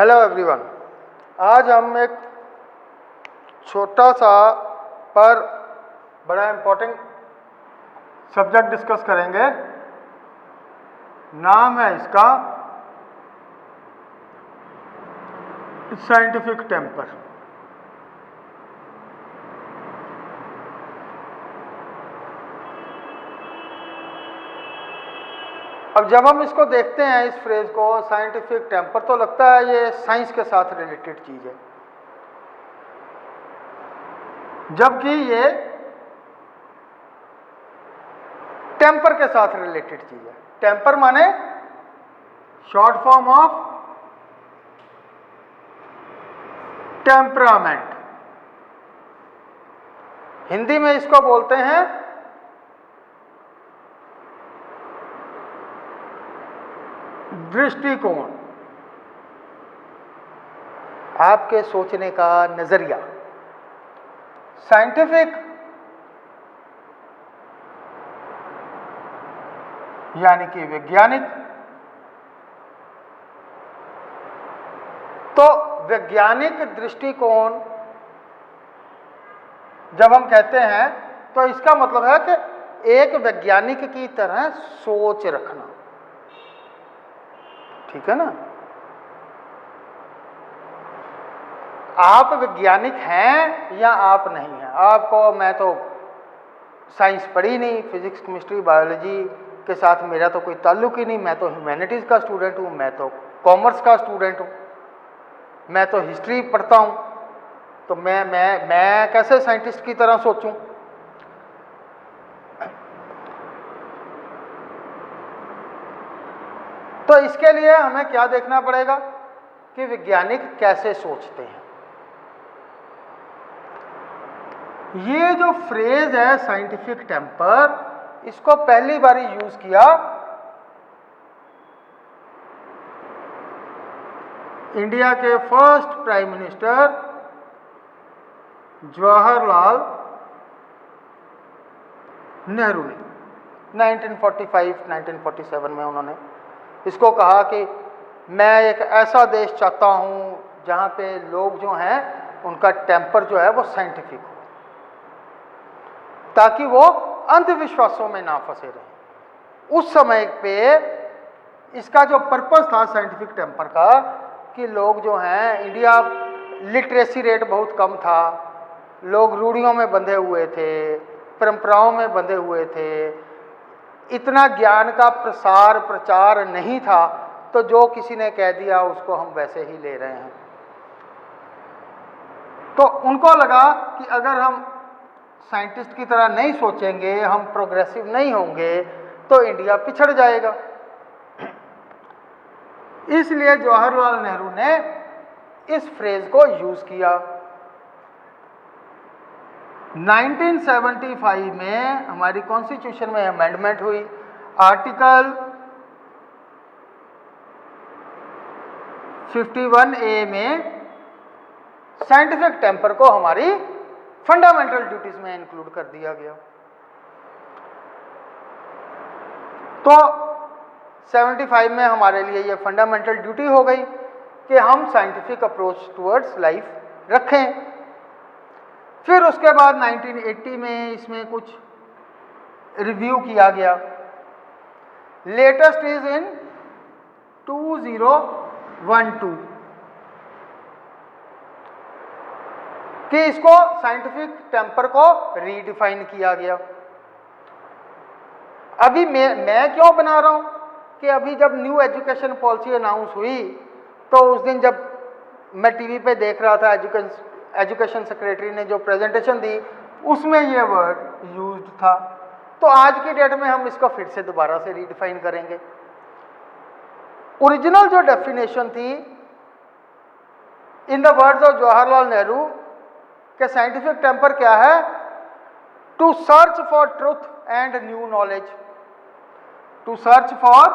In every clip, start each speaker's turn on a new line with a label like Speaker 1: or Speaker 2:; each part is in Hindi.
Speaker 1: हेलो एवरीवन, आज हम एक छोटा सा पर बड़ा इम्पोर्टेंट सब्जेक्ट डिस्कस करेंगे। नाम है इसका साइंटिफिक टेम्पर। अब जब हम इसको देखते हैं, इस फ्रेज को साइंटिफिक टेम्पर, तो लगता है ये साइंस के साथ रिलेटेड चीज है, जबकि ये टेम्पर के साथ रिलेटेड चीज है। टेम्पर माने short form of temperament. Hindi में इसको बोलते हैं दृष्टिकोण, आपके सोचने का नजरिया। साइंटिफिक यानी कि वैज्ञानिक। तो वैज्ञानिक दृष्टिकोण जब हम कहते हैं तो इसका मतलब है कि एक वैज्ञानिक की तरह सोच रखना, ठीक है ना। आप वैज्ञानिक हैं या आप नहीं हैं। आपको, मैं तो साइंस पढ़ी नहीं, फिजिक्स केमिस्ट्री बायोलॉजी के साथ मेरा तो कोई ताल्लुक ही नहीं। मैं तो ह्यूमैनिटीज़ का स्टूडेंट हूँ, मैं तो कॉमर्स का स्टूडेंट हूँ, मैं तो हिस्ट्री पढ़ता हूँ। तो मैं कैसे साइंटिस्ट की तरह सोचूं। तो इसके लिए हमें क्या देखना पड़ेगा कि वैज्ञानिक कैसे सोचते हैं। ये जो फ्रेज है साइंटिफिक टेम्पर, इसको पहली बार यूज किया इंडिया के first prime minister Jawaharlal Nehru ने 1945-1947 में। उन्होंने इसको कहा कि मैं एक ऐसा देश चाहता हूं जहां पे लोग जो हैं उनका टेम्पर जो है वो साइंटिफिक हो, ताकि वो अंधविश्वासों में ना फंसे रहें। उस समय पे इसका जो पर्पस था साइंटिफिक टेम्पर का, कि लोग जो हैं, इंडिया लिटरेसी रेट बहुत कम था, लोग रूढ़ियों में बंधे हुए थे, परंपराओं में बंधे हुए थे, इतना ज्ञान का प्रसार प्रचार नहीं था। तो जो किसी ने कह दिया उसको हम वैसे ही ले रहे हैं। तो उनको लगा कि अगर हम साइंटिस्ट की तरह नहीं सोचेंगे, हम प्रोग्रेसिव नहीं होंगे, तो इंडिया पिछड़ जाएगा। इसलिए जवाहरलाल नेहरू ने इस फ्रेज को यूज किया। 1975 में हमारी कॉन्स्टिट्यूशन में अमेंडमेंट हुई। आर्टिकल 51A में साइंटिफिक टेम्पर को हमारी फंडामेंटल ड्यूटीज में इंक्लूड कर दिया गया। तो 75 में हमारे लिए ये फंडामेंटल ड्यूटी हो गई कि हम साइंटिफिक अप्रोच टुवर्ड्स लाइफ रखें। फिर उसके बाद 1980 में इसमें कुछ रिव्यू किया गया। लेटेस्ट इज इन 2012 कि इसको साइंटिफिक टेम्पर को रीडिफाइन किया गया। अभी मैं क्यों बना रहा हूं कि अभी जब न्यू एजुकेशन पॉलिसी अनाउंस हुई, तो उस दिन जब मैं टीवी पे देख रहा था, एजुकेशन सेक्रेटरी ने जो प्रेजेंटेशन दी उसमें ये वर्ड यूज्ड था। तो आज की डेट में हम इसको फिर से दोबारा से रीडिफाइन करेंगे। ओरिजिनल जो डेफिनेशन थी in the words of Jawaharlal Nehru कि साइंटिफिक टेम्पर क्या है, to search for truth and new knowledge. To search for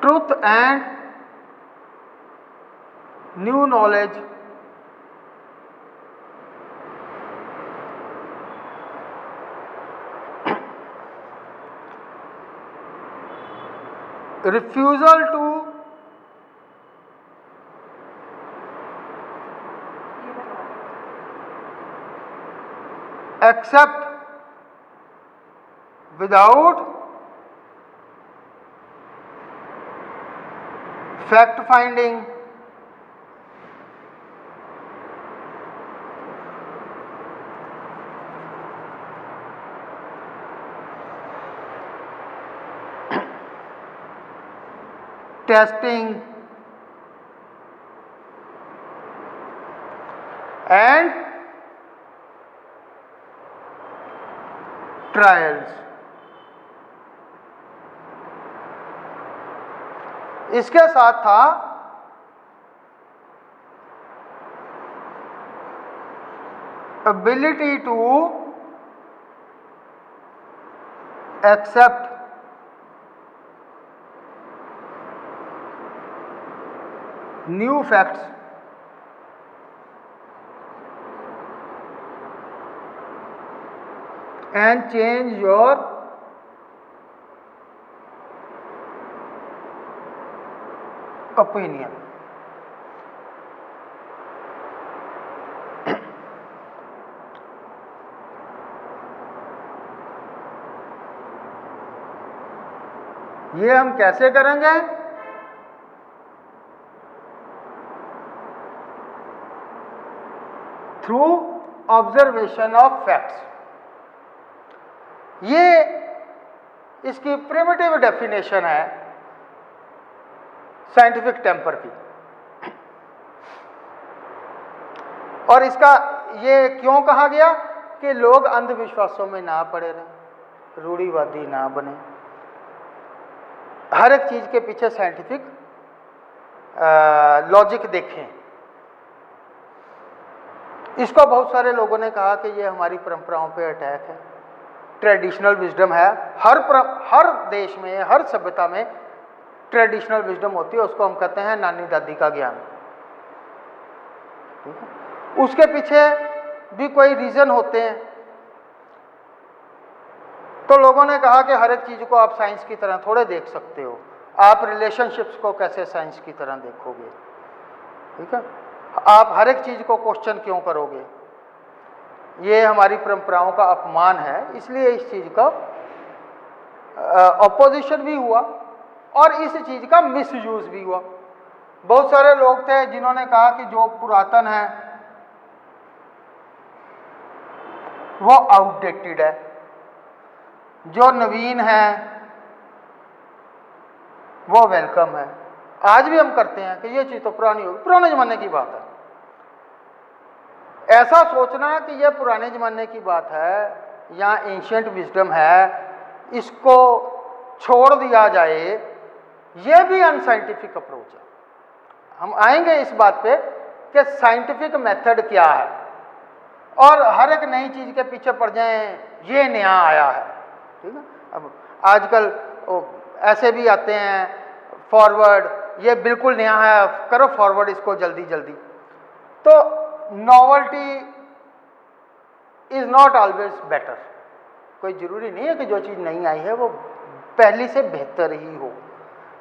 Speaker 1: truth and new knowledge, refusal to accept without fact finding testing and trials। इसके साथ था ability to accept new facts and change your opinion। ये हम कैसे करेंगे? Through observation of facts. ये इसकी प्रिमिटिव डेफिनेशन है साइंटिफिक टेम्पर की। और इसका ये क्यों कहा गया कि लोग अंधविश्वासों में ना पड़े रहें, रूढ़िवादी ना बने, हर एक चीज के पीछे साइंटिफिक लॉजिक देखें। इसको बहुत सारे लोगों ने कहा कि ये हमारी परंपराओं पे अटैक है, ट्रेडिशनल विजडम है। हर देश में, हर सभ्यता में ट्रेडिशनल विजडम होती है, उसको हम कहते हैं नानी दादी का ज्ञान। उसके पीछे भी कोई रीजन होते हैं। तो लोगों ने कहा कि हर एक चीज को आप साइंस की तरह थोड़े देख सकते हो, आप रिलेशनशिप्स को कैसे साइंस की तरह देखोगे, ठीक है? आप हर एक चीज को क्वेश्चन क्यों करोगे? ये हमारी परंपराओं का अपमान है। इसलिए इस चीज का ऑपोजिशन भी हुआ और इस चीज का मिसयूज भी हुआ। बहुत सारे लोग थे जिन्होंने कहा कि जो पुरातन है वो आउटडेटेड है, जो नवीन है वो वेलकम है। आज भी हम करते हैं कि ये चीज तो पुरानी होगी, पुराने जमाने की बात है। ऐसा सोचना कि ये पुराने जमाने की बात है या एंशिएंट विजडम है, इसको छोड़ दिया जाए, ये भी अनसाइंटिफिक अप्रोच है। हम आएंगे इस बात पे कि साइंटिफिक मेथड क्या है, और हर एक नई चीज के पीछे पड़ जाएं ये नया आया है, ठीक है? अब आजकल ऐसे भी आते हैं फॉरवर्ड, ये बिल्कुल नया है, करो फॉरवर्ड इसको जल्दी जल्दी। तो novelty is not always better. कोई जरूरी नहीं है कि जो चीज नई आई है वो पहली से बेहतर ही हो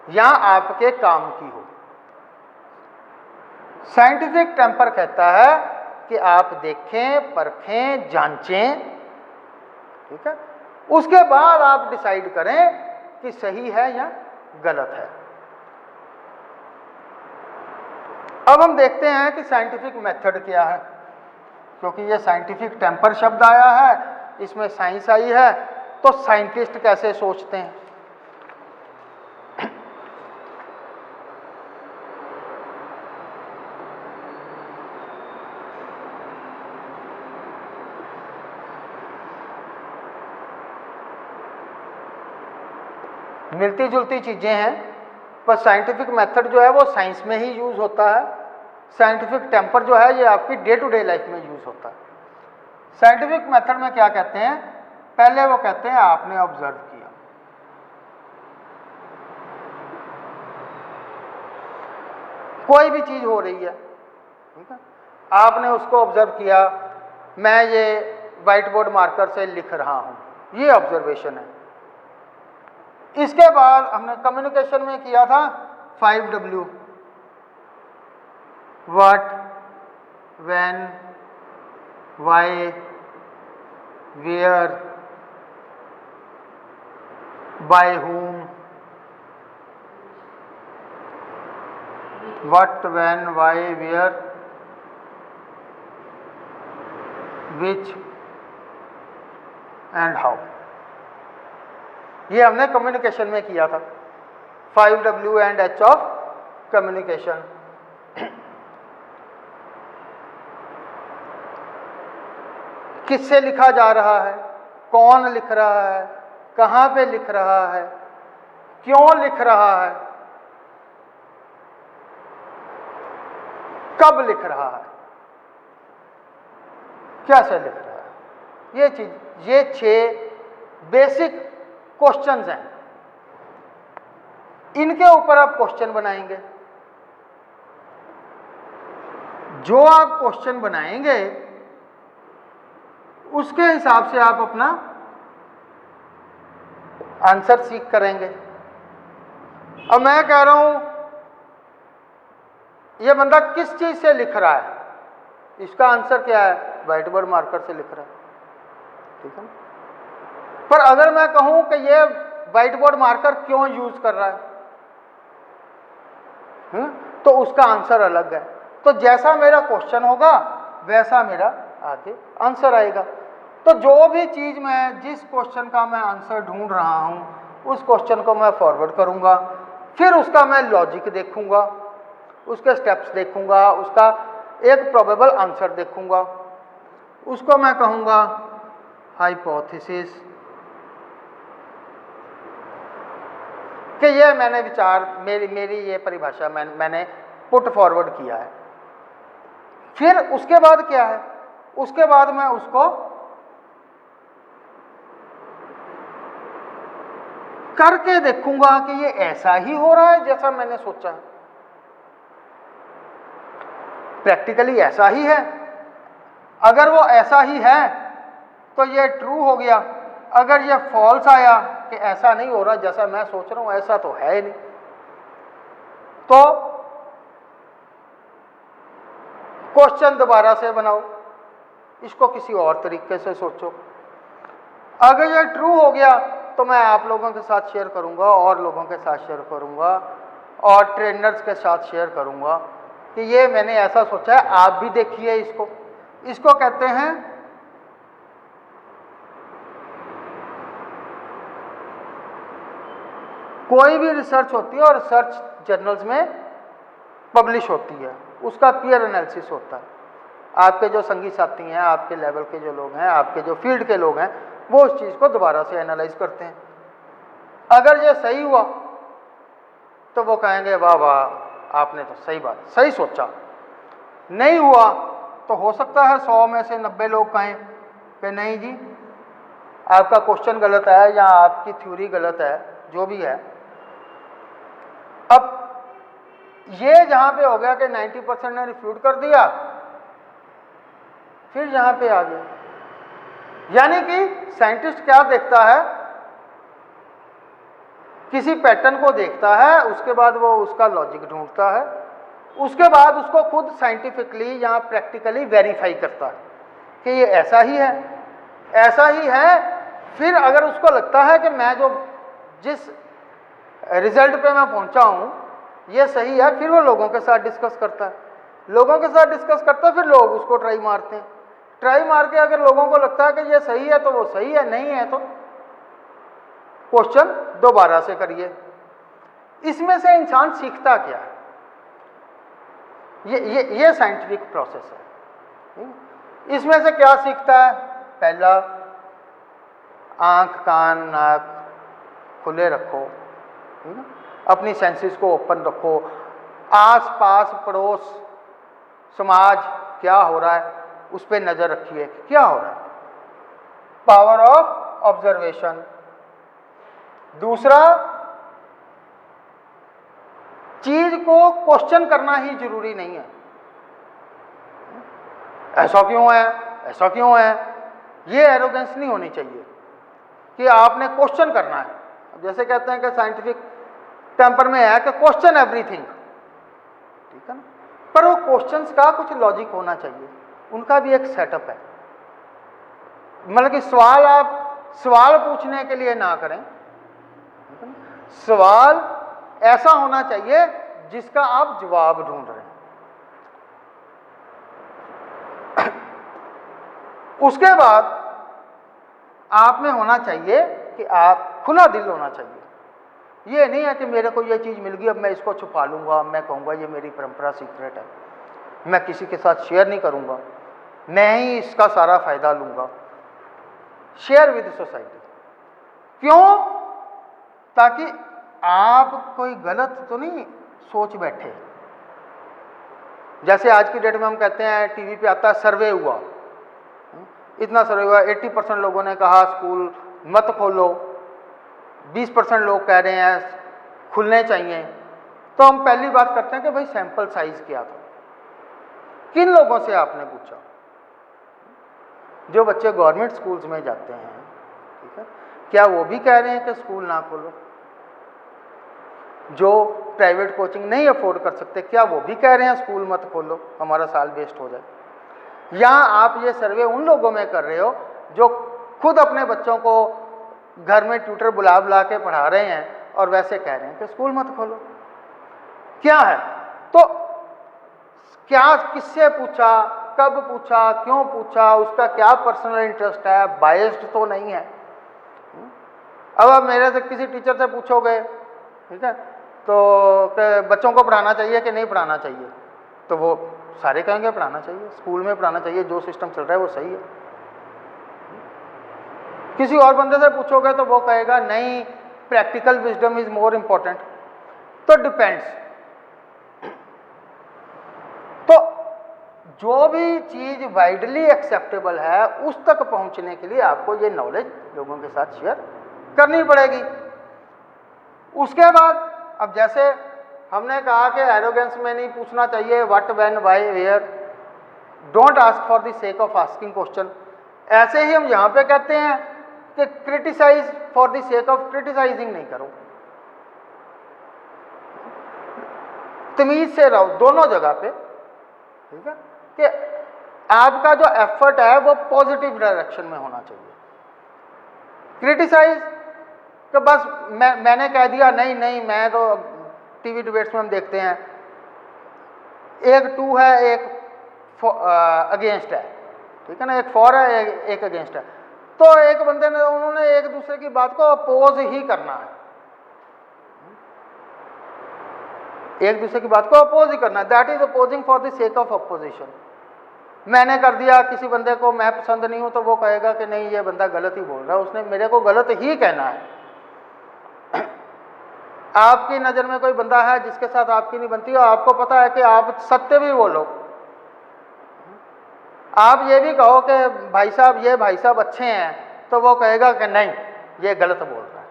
Speaker 1: या आपके काम की हो। साइंटिफिक टेम्पर कहता है कि आप देखें, परखें, जांचें, ठीक है? उसके बाद आप डिसाइड करें कि सही है या गलत है। अब हम देखते हैं कि साइंटिफिक मेथड क्या है, क्योंकि ये साइंटिफिक टेम्पर शब्द आया है, इसमें साइंस आई है, तो साइंटिस्ट कैसे सोचते हैं। मिलती जुलती चीजें हैं, पर साइंटिफिक मेथड जो है वो साइंस में ही यूज होता है। साइंटिफिक टेम्पर जो है ये आपकी डे टू डे लाइफ में यूज होता है। साइंटिफिक मेथड में क्या कहते हैं? पहले वो कहते हैं आपने ऑब्जर्व किया, कोई भी चीज हो रही है, ठीक है? आपने उसको ऑब्जर्व किया, मैं ये व्हाइट बोर्ड मार्कर से लिख रहा हूं, ये ऑब्जर्वेशन है। इसके बाद हमने कम्युनिकेशन में किया था 5W, what, when, why, where, by whom, what, when, why, where, which and how. ये हमने कम्युनिकेशन में किया था, 5W and H of communication. किससे लिखा जा रहा है, कौन लिख रहा है, कहाँ पे लिख रहा है, क्यों लिख रहा है, कब लिख रहा है, कैसे लिख रहा है, ये चीज, ये 6 बेसिक क्वेश्चंस हैं। इनके ऊपर आप क्वेश्चन बनाएंगे। जो आप क्वेश्चन बनाएंगे उसके हिसाब से आप अपना आंसर सीख करेंगे। अब मैं कह रहा हूं ये बंदा किस चीज से लिख रहा है, इसका आंसर क्या है, व्हाइट बोर्ड मार्कर से लिख रहा है, ठीक है। पर अगर मैं कहूं कि ये व्हाइट बोर्ड मार्कर क्यों यूज कर रहा है, तो उसका आंसर अलग है। तो जैसा मेरा क्वेश्चन होगा वैसा मेरा आगे आंसर आएगा। तो जो भी चीज मैं, जिस क्वेश्चन का मैं आंसर ढूंढ रहा हूं उस क्वेश्चन को मैं फॉरवर्ड करूंगा, फिर उसका मैं लॉजिक देखूंगा, उसके स्टेप्स देखूंगा, उसका एक प्रोबेबल आंसर देखूंगा, उसको मैं कहूंगा हाइपोथेसिस, कि ये मैंने विचार, मेरी ये परिभाषा मैंने पुट फॉरवर्ड किया है। फिर उसके बाद क्या है, उसके बाद मैं उसको करके देखूंगा कि ये ऐसा ही हो रहा है जैसा मैंने सोचा है, प्रैक्टिकली ऐसा ही है। अगर वो ऐसा ही है तो ये ट्रू हो गया। अगर ये फॉल्स आया कि ऐसा नहीं हो रहा जैसा मैं सोच रहा हूं, ऐसा तो है ही नहीं, तो क्वेश्चन दोबारा से बनाओ, इसको किसी और तरीके से सोचो। अगर ये ट्रू हो गया तो मैं आप लोगों के साथ शेयर करूंगा, और लोगों के साथ शेयर करूंगा, और ट्रेनर्स के साथ शेयर करूंगा कि ये मैंने ऐसा सोचा है, आप भी देखिए इसको। इसको कहते हैं कोई भी रिसर्च होती है और रिसर्च जर्नल्स में पब्लिश होती है, उसका पीयर एनालिसिस होता है। आपके जो संगी साथी हैं, आपके लेवल के जो लोग हैं, आपके जो फील्ड के लोग हैं, वो उस चीज़ को दोबारा से एनालाइज करते हैं। अगर ये सही हुआ तो वो कहेंगे वाह वाह आपने तो सही बात, सही सोचा। नहीं हुआ तो हो सकता है 100 में से 90 लोग कहें कि नहीं जी आपका क्वेश्चन गलत है या आपकी थ्योरी गलत है, जो भी है। अब ये जहां पे हो गया कि 90% ने रिफ्यूट कर दिया, फिर यहां पे आ गया, यानी कि साइंटिस्ट क्या देखता है, किसी पैटर्न को देखता है, उसके बाद वो उसका लॉजिक ढूंढता है, उसके बाद उसको खुद साइंटिफिकली या प्रैक्टिकली वेरीफाई करता है कि ये ऐसा ही है, ऐसा ही है। फिर अगर उसको लगता है कि मैं जो जिस रिजल्ट पे मैं पहुंचा हूं ये सही है, फिर वो लोगों के साथ डिस्कस करता है, लोगों के साथ डिस्कस करता है, फिर लोग उसको ट्राई मारते हैं। ट्राई मार के अगर लोगों को लगता है कि ये सही है तो वो सही है, नहीं है तो क्वेश्चन दोबारा से करिए। इसमें से इंसान सीखता क्या है, ये साइंटिफिक प्रोसेस है। इसमें से क्या सीखता है, पहला आंख कान नाक खुले रखो, अपनी सेंसेस को ओपन रखो, आस पास पड़ोस समाज क्या हो रहा है उस पर नजर रखिए, क्या हो रहा है, पावर ऑफ ऑब्जर्वेशन। दूसरा, चीज को क्वेश्चन करना ही जरूरी नहीं है, ऐसा क्यों है, ऐसा क्यों है, ये एरोगेंस नहीं होनी चाहिए कि आपने क्वेश्चन करना है। जैसे कहते हैं कि साइंटिफिक टेम्पर में है कि क्वेश्चन एवरीथिंग, ठीक है ना, पर वो क्वेश्चंस का कुछ लॉजिक होना चाहिए, उनका भी एक सेटअप है। मतलब कि सवाल आप सवाल पूछने के लिए ना करें, सवाल ऐसा होना चाहिए जिसका आप जवाब ढूंढ रहे हैं। उसके बाद आप में होना चाहिए कि आप खुला दिल होना चाहिए। ये नहीं है कि मेरे को ये चीज़ मिल गई, अब मैं इसको छुपा लूँगा, मैं कहूँगा ये मेरी परंपरा सीक्रेट है, मैं किसी के साथ शेयर नहीं करूँगा, मैं ही इसका सारा फ़ायदा लूँगा। Share with society. क्यों? ताकि आप कोई गलत तो नहीं सोच बैठे। जैसे आज की डेट में हम कहते हैं, टीवी पे आता है सर्वे हुआ, इतना सर्वे हुआ, 80% लोगों ने कहा स्कूल मत खोलो, 20% लोग कह रहे हैं खुलने चाहिए। तो हम पहली बात करते हैं कि भाई सैंपल साइज क्या था, किन लोगों से आपने पूछा? जो बच्चे गवर्नमेंट स्कूल्स में जाते हैं, ठीक है, क्या वो भी कह रहे हैं कि स्कूल ना खोलो? जो प्राइवेट कोचिंग नहीं अफोर्ड कर सकते, क्या वो भी कह रहे हैं स्कूल मत खोलो, हमारा साल वेस्ट हो जाए? या आप ये सर्वे उन लोगों में कर रहे हो जो खुद अपने बच्चों को घर में ट्यूटर बुला के पढ़ा रहे हैं और वैसे कह रहे हैं कि स्कूल मत खोलो? क्या है? तो क्या, किससे पूछा, कब पूछा, क्यों पूछा, उसका क्या पर्सनल इंटरेस्ट है, बायस्ड तो नहीं है? अब आप मेरे से किसी टीचर से पूछोगे, ठीक है, तो बच्चों को पढ़ाना चाहिए कि नहीं पढ़ाना चाहिए, तो वो सारे कहेंगे पढ़ाना चाहिए, स्कूल में पढ़ाना चाहिए, जो सिस्टम चल रहा है वो सही है। किसी और बंदे से पूछोगे तो वो कहेगा नहीं, practical wisdom is more important. तो डिपेंड्स। तो जो भी चीज वाइडली एक्सेप्टेबल है उस तक पहुंचने के लिए आपको ये नॉलेज लोगों के साथ शेयर करनी पड़ेगी। उसके बाद अब जैसे हमने कहा कि एरोगेंस में नहीं पूछना चाहिए what, when, why, where, don't ask for the sake of asking question. ऐसे ही हम यहाँ पे कहते हैं कि criticise for the sake of criticising नहीं करो, तमीज से रहो दोनों जगह पे, ठीक है, कि आपका जो एफर्ट है वो पॉजिटिव डायरेक्शन में होना चाहिए। क्रिटिसाइज तो बस मैंने कह दिया नहीं नहीं, मैं तो टीवी डिबेट्स में हम देखते हैं एक टू है एक अगेंस्ट है, ठीक है ना, एक फॉर है एक अगेंस्ट है, तो एक बंदे ने उन्होंने एक दूसरे की बात को अपोज ही करना है, एक दूसरे की बात को अपोज ही करना है, that is opposing for the sake of opposition. मैंने कर दिया किसी बंदे को, मैं पसंद नहीं हूं, तो वो कहेगा कि नहीं ये बंदा गलत ही बोल रहा है, उसने मेरे को गलत ही कहना है। आपकी नज़र में कोई बंदा है जिसके साथ आपकी नहीं बनती और आपको पता है कि आप सत्य भी बोलो, आप ये भी कहो कि भाई साहब ये भाई साहब अच्छे हैं, तो वो कहेगा कि नहीं ये गलत बोल रहा है,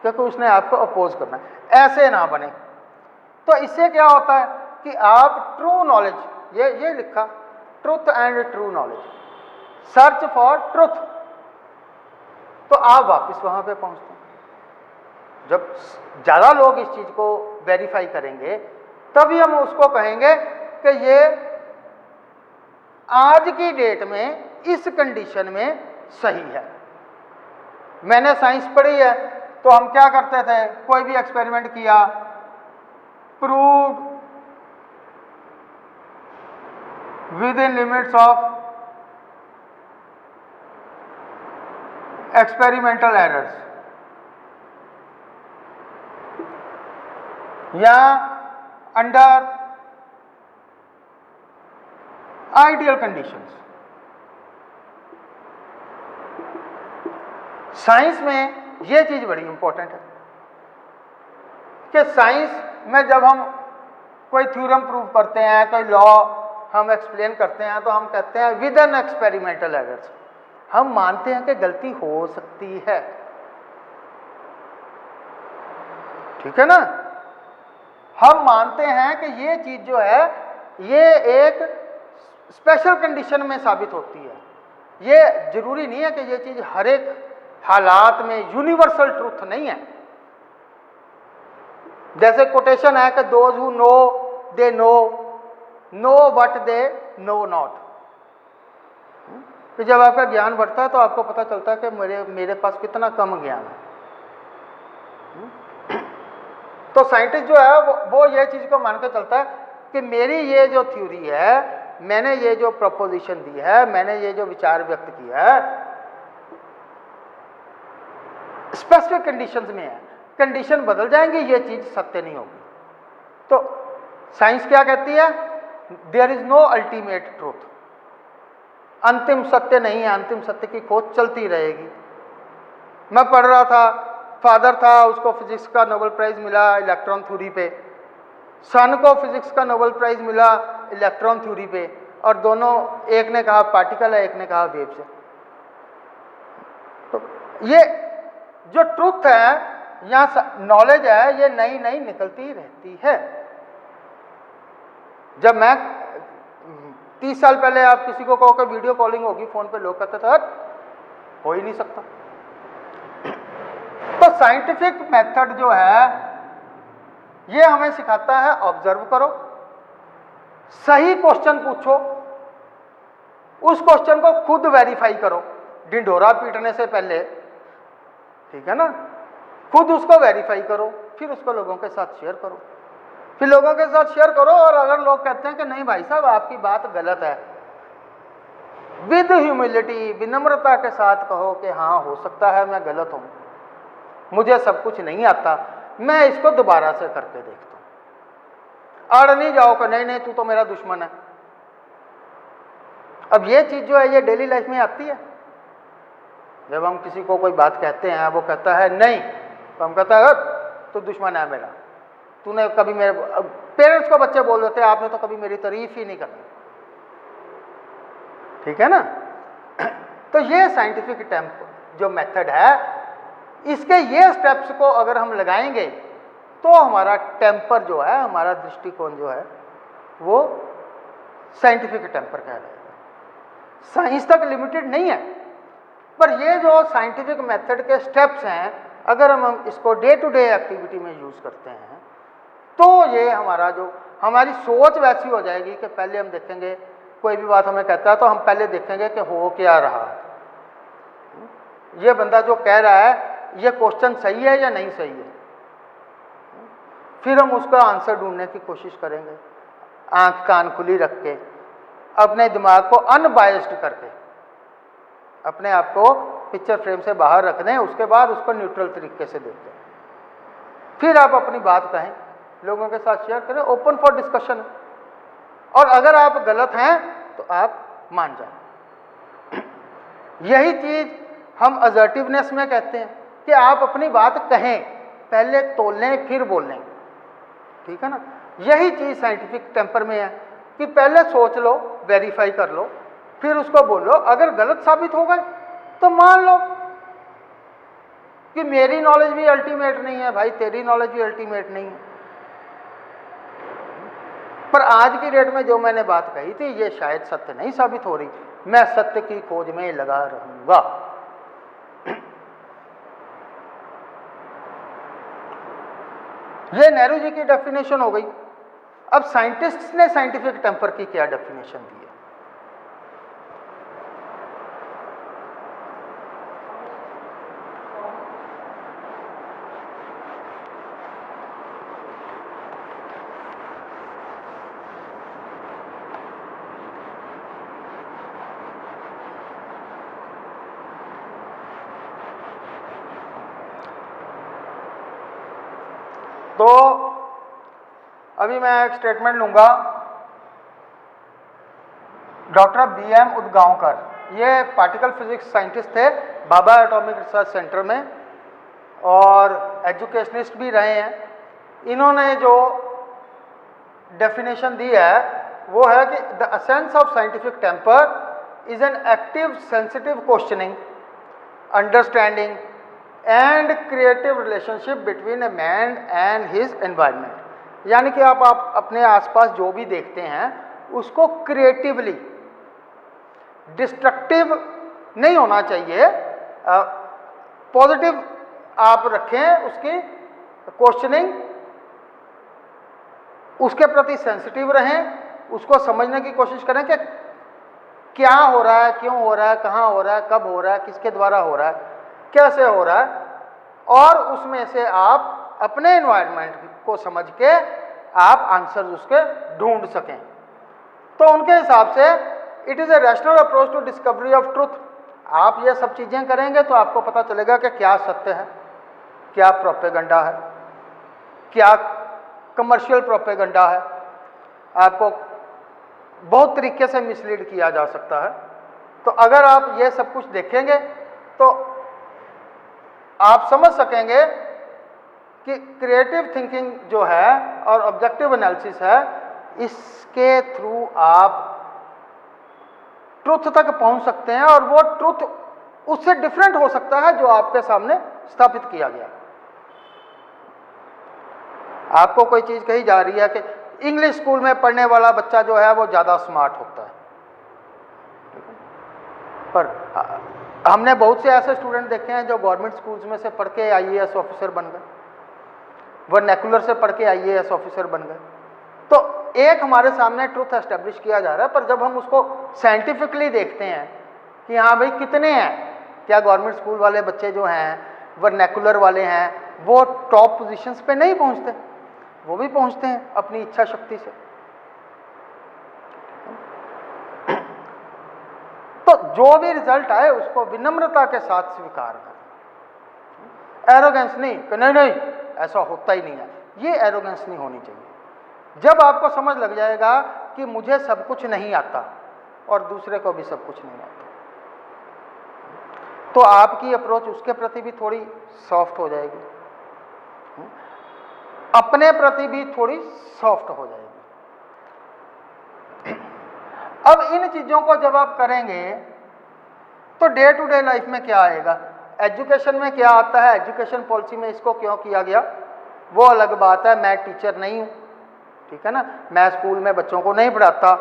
Speaker 1: क्योंकि उसने आपको अपोज करना है। ऐसे ना बने। तो इससे क्या होता है कि आप ट्रू नॉलेज, ये लिखा truth and true knowledge, search for truth, तो आप वापस वहां पे पहुंचते हैं। जब ज़्यादा लोग इस चीज़ को वेरीफाई करेंगे तभी हम उसको कहेंगे कि ये आज की डेट में इस कंडीशन में सही है। मैंने साइंस पढ़ी है, तो हम क्या करते थे, कोई भी एक्सपेरिमेंट किया, proved with in limits of experimental errors, या अंडर आइडियल कंडीशंस। साइंस में यह चीज बड़ी इंपॉर्टेंट है कि साइंस में जब हम कोई थ्योरम प्रूव करते हैं, कोई लॉ हम एक्सप्लेन करते हैं, तो हम कहते हैं विद एन एक्सपेरिमेंटल एरर्स। हम मानते हैं कि गलती हो सकती है, ठीक है ना, हम मानते हैं कि ये चीज जो है ये एक स्पेशल कंडीशन में साबित होती है। ये जरूरी नहीं है कि ये चीज हर एक हालात में यूनिवर्सल ट्रूथ नहीं है। जैसे कोटेशन है कि those who know they know what they know not. कि जब आपका ज्ञान बढ़ता है तो आपको पता चलता है कि मेरे पास कितना कम ज्ञान है। तो साइंटिस्ट जो है वो ये चीज़ को मान के चलता है कि मेरी ये जो थ्योरी है, मैंने ये जो प्रपोजिशन दी है, मैंने ये जो विचार व्यक्त किया है, स्पेसिफिक कंडीशंस में है, कंडीशन बदल जाएंगी, ये चीज़ सत्य नहीं होगी। तो साइंस क्या कहती है? There is no ultimate truth, अंतिम सत्य नहीं है, अंतिम सत्य की खोज चलती रहेगी। मैं पढ़ रहा था, फादर था, उसको फिजिक्स का नोबेल प्राइज मिला इलेक्ट्रॉन थ्योरी पे, सन को फिजिक्स का नोबेल प्राइज मिला इलेक्ट्रॉन थ्योरी पे, और दोनों, एक ने कहा पार्टिकल है, एक ने कहा वेव से। तो ये जो ट्रूथ है, यहाँ नॉलेज है, ये नई नई निकलती रहती है। जब मैं 30 साल पहले आप किसी को कहो कि वीडियो कॉलिंग होगी फोन पे, लोग कहते थे हो ही नहीं सकता। तो साइंटिफिक मेथड जो है ये हमें सिखाता है ऑब्जर्व करो, सही क्वेश्चन पूछो, उस क्वेश्चन को खुद वेरीफाई करो, ढिंढोरा पीटने से पहले, ठीक है ना, खुद उसको वेरीफाई करो, फिर उसको लोगों के साथ शेयर करो, फिर लोगों के साथ शेयर करो। और अगर लोग कहते हैं कि नहीं भाई साहब आपकी बात गलत है, विद ह्यूमिलिटी, विनम्रता के साथ कहो कि हाँ हो सकता है मैं गलत हूं, मुझे सब कुछ नहीं आता, मैं इसको दोबारा से करके देखता हूं। अड़ नहीं जाओ कि नहीं नहीं तू तो मेरा दुश्मन है। अब ये चीज जो है ये डेली लाइफ में आती है। जब हम किसी को कोई बात कहते हैं, वो कहता है नहीं, तो हम कहता है तू दुश्मन है मेरा, तूने कभी मेरे, पेरेंट्स को बच्चे बोल देते हैं आपने तो कभी मेरी तारीफ ही नहीं करनी, ठीक है ना। तो ये साइंटिफिक टेम्प जो मेथड है, इसके ये स्टेप्स को अगर हम लगाएंगे तो हमारा टेम्पर जो है, हमारा दृष्टिकोण जो है, वो साइंटिफिक टेम्पर कहलाएगा। साइंस तक लिमिटेड नहीं है, पर ये जो साइंटिफिक मेथड के स्टेप्स हैं, अगर हम इसको डे टू डे एक्टिविटी में यूज करते हैं तो ये हमारा जो, हमारी सोच वैसी हो जाएगी कि पहले हम देखेंगे, कोई भी बात हमें कहता है तो हम पहले देखेंगे कि हो क्या रहा है, ये बंदा जो कह रहा है ये क्वेश्चन सही है या नहीं सही है, फिर हम उसका आंसर ढूंढने की कोशिश करेंगे, आंख कान खुली रख के, अपने दिमाग को अनबायस्ड करके, अपने आप को पिक्चर फ्रेम से बाहर रख दें, उसके बाद उसको न्यूट्रल तरीके से देखें, फिर आप अपनी बात कहें, लोगों के साथ शेयर करें, ओपन फॉर डिस्कशन। और अगर आप गलत हैं तो आप मान जाएं। यही चीज हम असर्टिवनेस में कहते हैं कि आप अपनी बात कहें, पहले तोलें फिर बोलें, ठीक है ना। यही चीज साइंटिफिक टेम्पर में है कि पहले सोच लो, वेरीफाई कर लो, फिर उसको बोलो। अगर गलत साबित हो गए तो मान लो कि मेरी नॉलेज भी अल्टीमेट नहीं है भाई, तेरी नॉलेज भी अल्टीमेट नहीं है, पर आज की डेट में जो मैंने बात कही थी ये शायद सत्य नहीं साबित हो रही, मैं सत्य की खोज में लगा रहूंगा। ये नेहरू जी की डेफिनेशन हो गई। अब साइंटिस्ट्स ने साइंटिफिक टेम्पर की क्या डेफिनेशन दी है? तो अभी मैं एक स्टेटमेंट लूंगा, डॉक्टर BM उदगांवकर, ये पार्टिकल फिजिक्स साइंटिस्ट थे भाभा एटॉमिक रिसर्च सेंटर में और एजुकेशनिस्ट भी रहे हैं। इन्होंने जो डेफिनेशन दी है वो है कि the essence of scientific temper is an active sensitive questioning, understanding and creative relationship between a man and his environment. यानी कि आप अपने आसपास जो भी देखते हैं उसको क्रिएटिवली, डिस्ट्रक्टिव नहीं होना चाहिए, पॉजिटिव आप रखें उसकी क्वेश्चनिंग, उसके प्रति सेंसिटिव रहें, उसको समझने की कोशिश करें कि क्या हो रहा है, क्यों हो रहा है, कहाँ हो रहा है, कब हो रहा है, किसके द्वारा हो रहा है, कैसे हो रहा है, और उसमें से आप अपने एनवायरनमेंट को समझ के आप आंसर उसके ढूंढ सकें। तो उनके हिसाब से it is a rational approach to discovery of truth. आप ये सब चीज़ें करेंगे तो आपको पता चलेगा कि क्या सत्य है, क्या प्रोपेगेंडा है, क्या कमर्शियल प्रोपेगेंडा है। आपको बहुत तरीके से मिसलीड किया जा सकता है। तो अगर आप ये सब कुछ देखेंगे तो आप समझ सकेंगे कि क्रिएटिव थिंकिंग जो है और ऑब्जेक्टिव एनालिसिस है, इसके थ्रू आप ट्रुथ तक पहुंच सकते हैं, और वो ट्रुथ उससे डिफरेंट हो सकता है जो आपके सामने स्थापित किया गया। आपको कोई चीज़ कही जा रही है कि इंग्लिश स्कूल में पढ़ने वाला बच्चा जो है वो ज़्यादा स्मार्ट होता है, पर हमने बहुत से ऐसे स्टूडेंट देखे हैं जो गवर्नमेंट स्कूल्स में से पढ़ के आईएएस ऑफिसर बन गए, वर्नैकुलर से पढ़ के आईएएस ऑफिसर बन गए। तो एक हमारे सामने ट्रुथ एस्टेब्लिश किया जा रहा है, पर जब हम उसको साइंटिफिकली देखते हैं कि हाँ भाई कितने हैं, क्या गवर्नमेंट स्कूल वाले बच्चे जो हैं, वर्नैकुलर वाले हैं, वो टॉप पोजीशंस पे नहीं पहुंचते, वो भी पहुंचते हैं अपनी इच्छा शक्ति से। तो जो भी रिजल्ट आए उसको विनम्रता के साथ स्वीकार करें। एरोगेंस नहीं कि नहीं नहीं ऐसा होता ही नहीं है, ये एरोगेंस नहीं होनी चाहिए। जब आपको समझ लग जाएगा कि मुझे सब कुछ नहीं आता और दूसरे को भी सब कुछ नहीं आता, तो आपकी अप्रोच उसके प्रति भी थोड़ी सॉफ्ट हो जाएगी, अपने प्रति भी थोड़ी सॉफ्ट हो जाएगी। अब इन चीज़ों को जब आप करेंगे तो डे टू डे लाइफ में क्या आएगा, एजुकेशन में क्या आता है, एजुकेशन पॉलिसी में इसको क्यों किया गया वो अलग बात है। मैं टीचर नहीं हूँ, ठीक है ना, मैं स्कूल में बच्चों को नहीं पढ़ाता।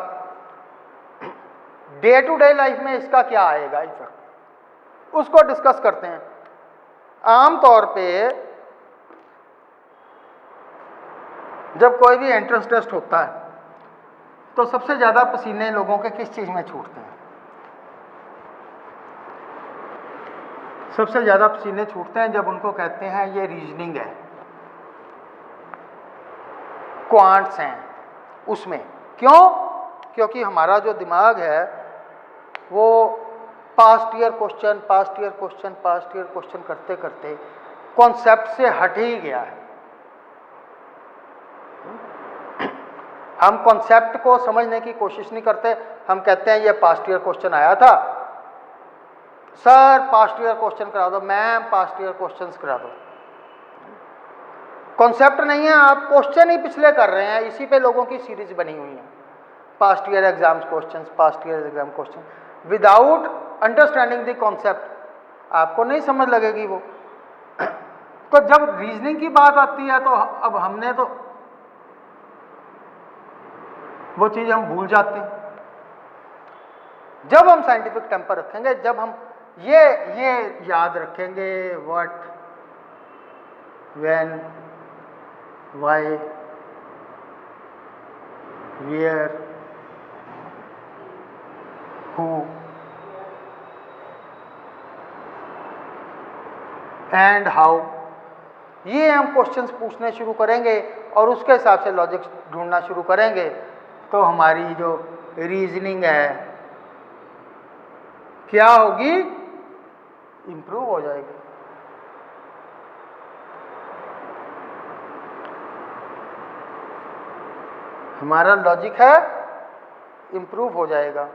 Speaker 1: डे टू डे लाइफ में इसका क्या आएगा इफेक्ट, उसको डिस्कस करते हैं। आम तौर पे जब कोई भी एंट्रेंस टेस्ट होता है तो सबसे ज़्यादा पसीने लोगों के किस चीज़ में छूटते हैं, सबसे ज़्यादा पसीने छूटते हैं जब उनको कहते हैं ये रीजनिंग है, क्वांट्स हैं उसमें। क्यों? क्योंकि हमारा जो दिमाग है वो past year question past year question past year question करते करते कॉन्सेप्ट से हट ही गया है। हम कॉन्सेप्ट को समझने की कोशिश नहीं करते, हम कहते हैं ये पास्ट ईयर क्वेश्चन आया था, सर पास्ट ईयर क्वेश्चन करा दो, मैम पास्ट ईयर क्वेश्चंस करा दो। कॉन्सेप्ट नहीं है, आप क्वेश्चन ही पिछले कर रहे हैं, इसी पे लोगों की सीरीज बनी हुई है, past year exams questions, past year exam question. Without understanding the concept आपको नहीं समझ लगेगी वो। तो जब रीजनिंग की बात आती है तो अब हमने तो वो चीज़ हम भूल जाते हैं। जब हम साइंटिफिक टेम्पर रखेंगे, जब हम ये याद रखेंगे, what, when, why, where, who and how, ये हम क्वेश्चंस पूछने शुरू करेंगे और उसके हिसाब से लॉजिक ढूंढना शुरू करेंगे, तो हमारी जो रीजनिंग है क्या होगी, इंप्रूव हो जाएगी। हमारा लॉजिक है इंप्रूव हो जाएगा।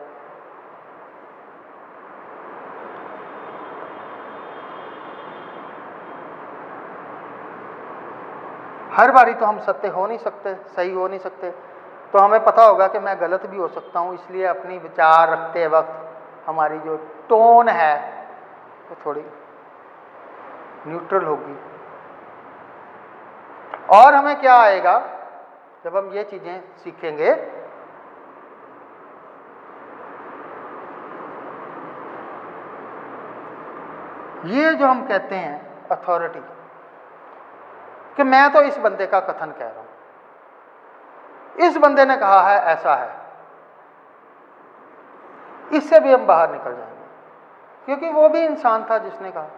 Speaker 1: हर बारी तो हम सत्य हो नहीं सकते, सही हो नहीं सकते, तो हमें पता होगा कि मैं गलत भी हो सकता हूँ, इसलिए अपनी विचार रखते वक्त हमारी जो टोन है वो थोड़ी न्यूट्रल होगी। और हमें क्या आएगा जब हम ये चीज़ें सीखेंगे, ये जो हम कहते हैं अथॉरिटी, कि मैं तो इस बंदे का कथन कह रहा हूं, इस बंदे ने कहा है ऐसा है, इससे भी हम बाहर निकल जाएंगे, क्योंकि वो भी इंसान था जिसने कहा,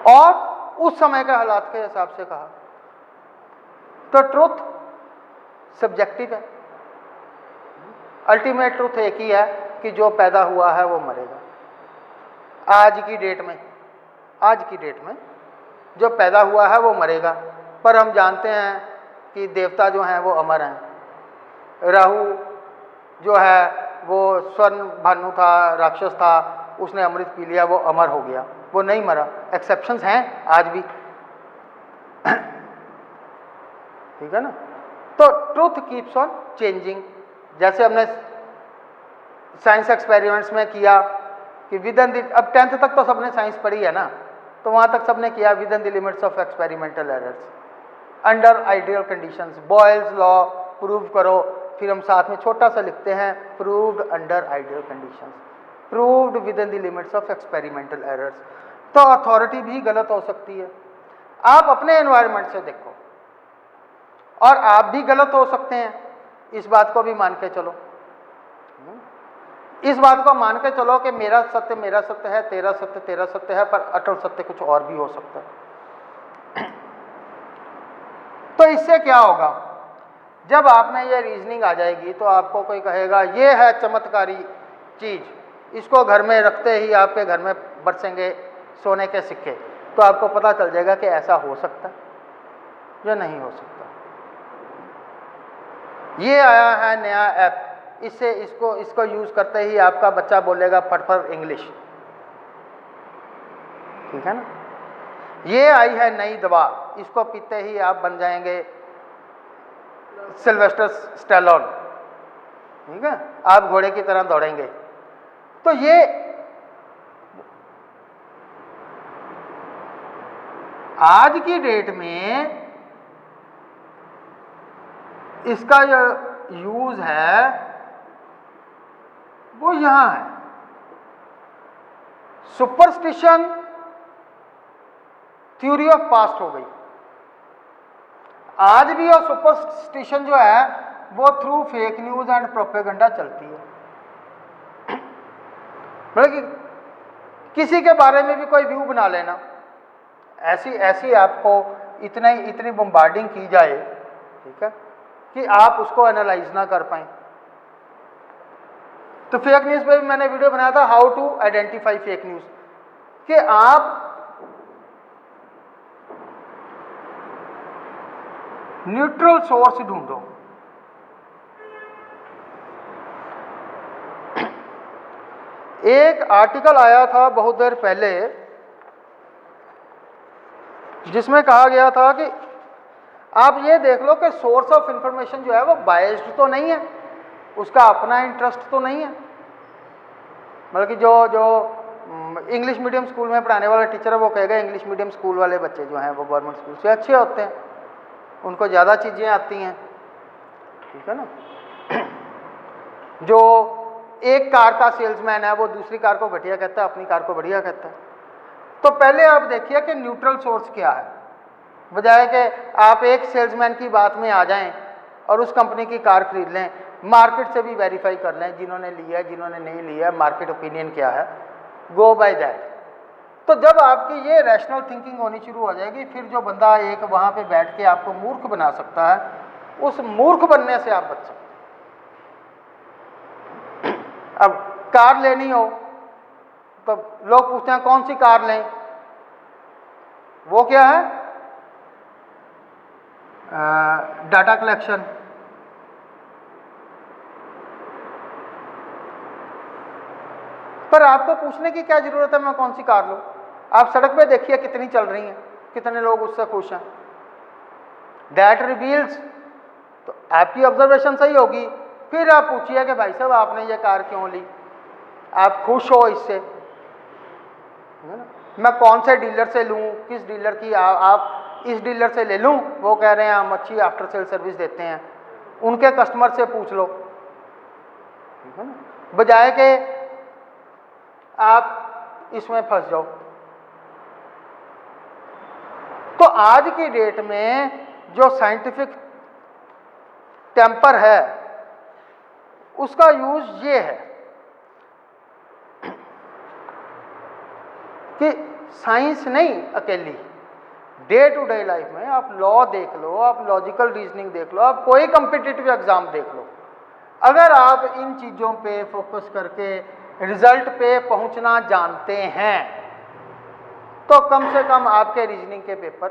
Speaker 1: और उस समय के हालात के हिसाब से कहा। तो ट्रुथ सब्जेक्टिव है, अल्टीमेट ट्रुथ एक ही है कि जो पैदा हुआ है वो मरेगा। आज की डेट में जो पैदा हुआ है वो मरेगा, पर हम जानते हैं कि देवता जो हैं वो अमर हैं। राहु जो है वो स्वर्ण भानु था, राक्षस था, उसने अमृत पी लिया, वो अमर हो गया, वो नहीं मरा। एक्सेप्शंस हैं आज भी, ठीक है ना। तो ट्रुथ कीप्स ऑन चेंजिंग। जैसे हमने साइंस एक्सपेरिमेंट्स में किया कि विदिन द, अब 10th तक तो सबने साइंस पढ़ी है ना, तो वहाँ तक सबने किया within the limits of experimental errors under ideal conditions, Boyle's law prove करो, फिर हम साथ में छोटा सा लिखते हैं proved under ideal conditions, proved within the limits of experimental errors. तो अथॉरिटी भी गलत हो सकती है। आप अपने एनवायरनमेंट से देखो, और आप भी गलत हो सकते हैं, इस बात को भी मान के चलो। इस बात को मान के चलो कि मेरा सत्य है, तेरा सत्य है, पर अटल सत्य कुछ और भी हो सकता है। तो इससे क्या होगा, जब आप में ये रीजनिंग आ जाएगी तो आपको कोई कहेगा ये है चमत्कारी चीज, इसको घर में रखते ही आपके घर में बरसेंगे सोने के सिक्के, तो आपको पता चल जाएगा कि ऐसा हो सकता है या नहीं हो सकता। ये आया है नया ऐप, इससे इसको यूज करते ही आपका बच्चा बोलेगा फटफट इंग्लिश, ठीक है ना। ये आई है नई दवा, इसको पीते ही आप बन जाएंगे सिल्वेस्टर स्टैलोन, ठीक है, आप घोड़े की तरह दौड़ेंगे। तो ये आज की डेट में इसका जो यूज है वो यहां है। सुपरस्टिशन थ्योरी ऑफ पास्ट हो गई। आज भी और सुपरस्टिशन जो है वो through fake news and propaganda चलती है। मतलब कि किसी के बारे में भी कोई व्यू बना लेना, ऐसी आपको इतनी बम्बार्डिंग की जाए, ठीक है, कि आप उसको एनालाइज ना कर पाए। तो फेक न्यूज पे भी मैंने वीडियो बनाया था, how to identify fake news, कि आप न्यूट्रल सोर्स ढूंढो। एक आर्टिकल आया था बहुत देर पहले जिसमें कहा गया था कि आप ये देख लो कि सोर्स ऑफ इंफॉर्मेशन जो है वो बायस्ड तो नहीं है, उसका अपना इंटरेस्ट तो नहीं है। मतलब कि जो इंग्लिश मीडियम स्कूल में पढ़ाने वाला टीचर है वो कहेगा इंग्लिश मीडियम स्कूल वाले बच्चे जो हैं वो गवर्नमेंट स्कूल से अच्छे होते हैं, उनको ज़्यादा चीज़ें आती हैं, ठीक है ना। जो एक कार का सेल्समैन है वो दूसरी कार को घटिया कहता है, अपनी कार को बढ़िया कहता है। तो पहले आप देखिए कि न्यूट्रल सोर्स क्या है, बजाय कि आप एक सेल्समैन की बात में आ जाएं और उस कंपनी की कार खरीद लें। मार्केट से भी वेरीफाई कर लें, जिन्होंने लिया है जिन्होंने नहीं लिया, मार्केट ओपिनियन क्या है, गो बाय दैट। तो जब आपकी ये रैशनल थिंकिंग होनी शुरू हो जाएगी, फिर जो बंदा एक वहाँ पे बैठ के आपको मूर्ख बना सकता है, उस मूर्ख बनने से आप बच सकते। अब कार लेनी हो तो लोग पूछते हैं कौन सी कार लें, वो क्या है, डाटा कलेक्शन। पर आपको पूछने की क्या जरूरत है मैं कौन सी कार लूं, आप सड़क पे देखिए कितनी चल रही हैं, कितने लोग उससे खुश हैं। दैट रिवील्स, तो आपकी ऑब्जर्वेशन सही होगी। फिर आप पूछिए कि भाई साहब आपने ये कार क्यों ली, आप खुश हो इससे, मैं कौन से डीलर से लूं, किस डीलर की, आप इस डीलर से ले लूं, वो कह रहे हैं हम अच्छी आफ्टर सेल सर्विस देते हैं, उनके कस्टमर से पूछ लो, ठीक है ना, बजाय के आप इसमें फंस जाओ। तो आज की डेट में जो साइंटिफिक टेम्पर है उसका यूज ये है कि साइंस नहीं अकेली, डे टू डे लाइफ में आप लॉ देख लो, आप लॉजिकल रीजनिंग देख लो, आप कोई कॉम्पिटिटिव एग्जाम देख लो, अगर आप इन चीज़ों पे फोकस करके रिजल्ट पे पहुंचना जानते हैं तो कम से कम आपके रीजनिंग के पेपर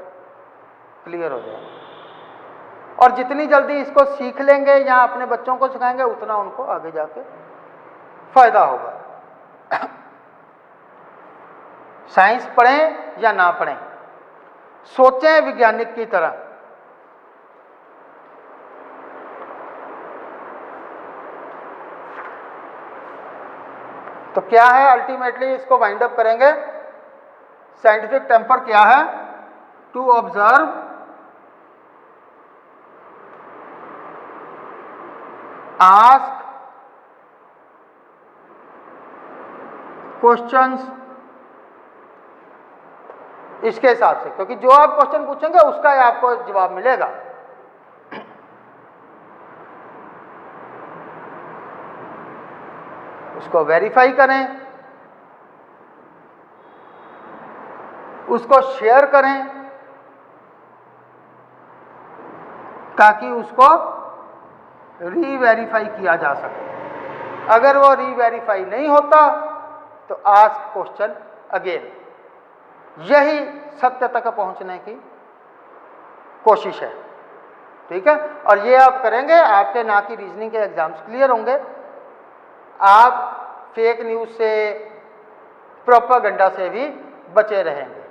Speaker 1: क्लियर हो जाएंगे। और जितनी जल्दी इसको सीख लेंगे या अपने बच्चों को सिखाएंगे उतना उनको आगे जाके फायदा होगा। साइंस पढ़ें या ना पढ़ें, सोचें वैज्ञानिक की तरह। तो क्या है अल्टीमेटली, इसको वाइंड अप करेंगे। साइंटिफिक टेम्पर क्या है? टू ऑब्जर्व आस्क क्वेश्चंस, इसके हिसाब से, क्योंकि जो आप क्वेश्चन पूछेंगे उसका ही आपको जवाब मिलेगा। उसको वेरीफाई करें, उसको शेयर करें ताकि उसको रीवेरीफाई किया जा सके। अगर वो रीवेरीफाई नहीं होता तो आस्क क्वेश्चन अगेन। यही सत्य तक पहुंचने की कोशिश है, ठीक है। और ये आप करेंगे, आपके ना की रीजनिंग के एग्जाम्स क्लियर होंगे, आप फेक न्यूज़ से, प्रोपेगेंडा से भी बचे रहेंगे।